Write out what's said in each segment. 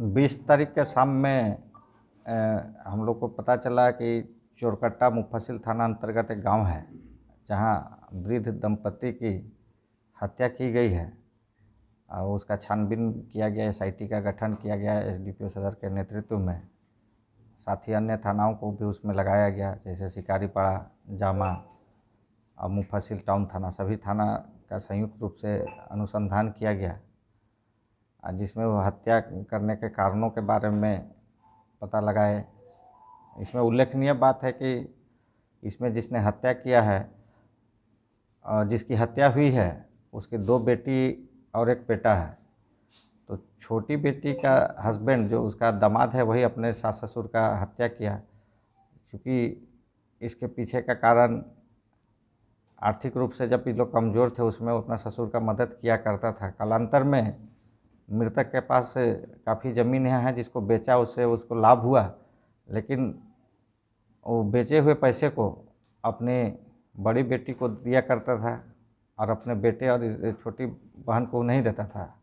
20 तारीख के शाम में हम लोग को पता चला कि चोरकट्टा मुफस्सिल थाना अंतर्गत एक गांव है जहां वृद्ध दंपति की हत्या की गई है और उसका छानबीन किया गया। एसआईटी का गठन किया गया एसडीपीओ सदर के नेतृत्व में। साथ ही अन्य थानाओं को भी उसमें लगाया गया, जैसे शिकारीपाड़ा, जामा और मुफस्सिल टाउन थाना, सभी थाना का संयुक्त रूप से अनुसंधान किया गया, जिसमें वो हत्या करने के कारणों के बारे में पता लगाए। इसमें उल्लेखनीय बात है कि इसमें जिसने हत्या किया है, जिसकी हत्या हुई है, उसकी 2 बेटी और 1 बेटा है। तो छोटी बेटी का हस्बैंड, जो उसका दामाद है, वही अपने सास ससुर का हत्या किया। चूँकि इसके पीछे का कारण आर्थिक रूप से जब ये लोग कमज़ोर थे, उसमें वो अपना ससुर का मदद किया करता था। कालांतर में मृतक के पास काफ़ी ज़मीन है जिसको बेचा, उससे उसको लाभ हुआ, लेकिन वो बेचे हुए पैसे को अपने बड़ी बेटी को दिया करता था और अपने बेटे और छोटी बहन को नहीं देता था,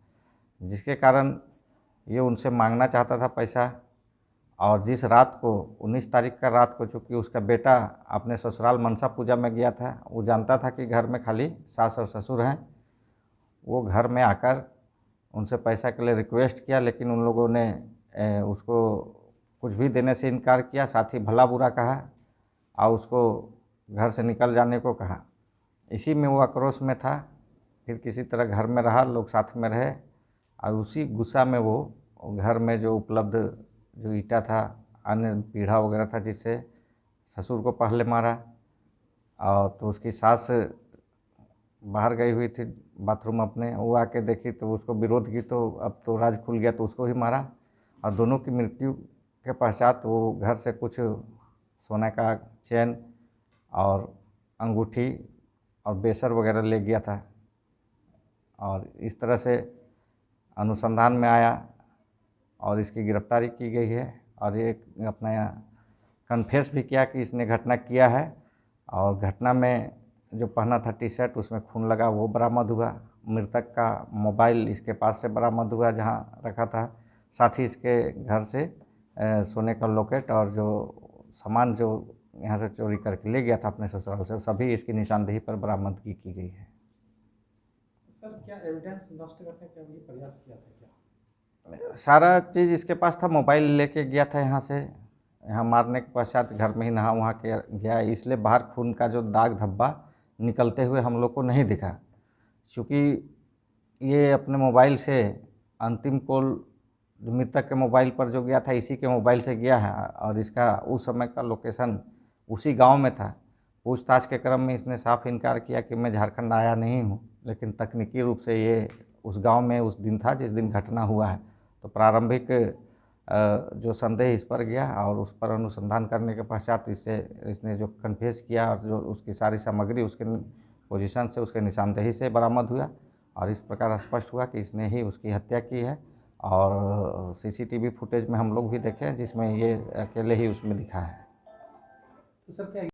जिसके कारण ये उनसे मांगना चाहता था पैसा। और जिस रात को 19 तारीख का रात को, चूँकि उसका बेटा अपने ससुराल मनसा पूजा में गया था, वो जानता था कि घर में खाली सास और ससुर हैं। वो घर में आकर उनसे पैसा के लिए रिक्वेस्ट किया, लेकिन उन लोगों ने उसको कुछ भी देने से इनकार किया। साथ ही भला बुरा कहा और उसको घर से निकल जाने को कहा। इसी में वो आक्रोश में था। फिर किसी तरह घर में रहा, लोग साथ में रहे और उसी गुस्सा में वो घर में जो उपलब्ध जो ईंटा था, अन्य पीढ़ा वगैरह था, जिससे ससुर को पहले मारा। और तो उसकी सास बाहर गई हुई थी बाथरूम अपने, वो आके देखी तो उसको विरोध की, तो अब तो राज खुल गया, तो उसको ही मारा। और दोनों की मृत्यु के पश्चात वो घर से कुछ सोने का चेन और अंगूठी और बेसर वगैरह ले गया था। और इस तरह से अनुसंधान में आया और इसकी गिरफ्तारी की गई है। और ये अपना कन्फेस भी किया कि इसने घटना किया है। और घटना में जो पहना था टी शर्ट, उसमें खून लगा, वो बरामद हुआ। मृतक का मोबाइल इसके पास से बरामद हुआ जहां रखा था। साथ ही इसके घर से सोने का लॉकेट और जो सामान जो यहाँ से चोरी करके ले गया था अपने ससुराल से, सभी इसकी निशानदेही पर बरामदगी की गई है। सर, क्या एविडेंस नष्ट करने का भी प्रयास किया था क्या? सारा चीज़ इसके पास था। मोबाइल लेके गया था यहाँ से, यहाँ मारने के पश्चात घर में ही नहा वहाँ के गया, इसलिए बाहर खून का जो दाग धब्बा निकलते हुए हम लोग को नहीं दिखा। चूँकि ये अपने मोबाइल से अंतिम कॉल मृतक के मोबाइल पर जो गया था, इसी के मोबाइल से गया है और इसका उस समय का लोकेशन उसी गांव में था। पूछताछ के क्रम में इसने साफ इनकार किया कि मैं झारखंड आया नहीं हूं, लेकिन तकनीकी रूप से ये उस गांव में उस दिन था जिस दिन घटना हुआ है। तो प्रारंभिक जो संदेह इस पर गया और उस पर अनुसंधान करने के पश्चात इसने जो कन्फेस किया और जो उसकी सारी सामग्री उसके पोजीशन से, उसके निशानदेही से बरामद हुआ और इस प्रकार स्पष्ट हुआ कि इसने ही उसकी हत्या की है। और सीसीटीवी फुटेज में हम लोग भी देखे जिसमें ये अकेले ही उसमें दिखा है। तो सर, क्या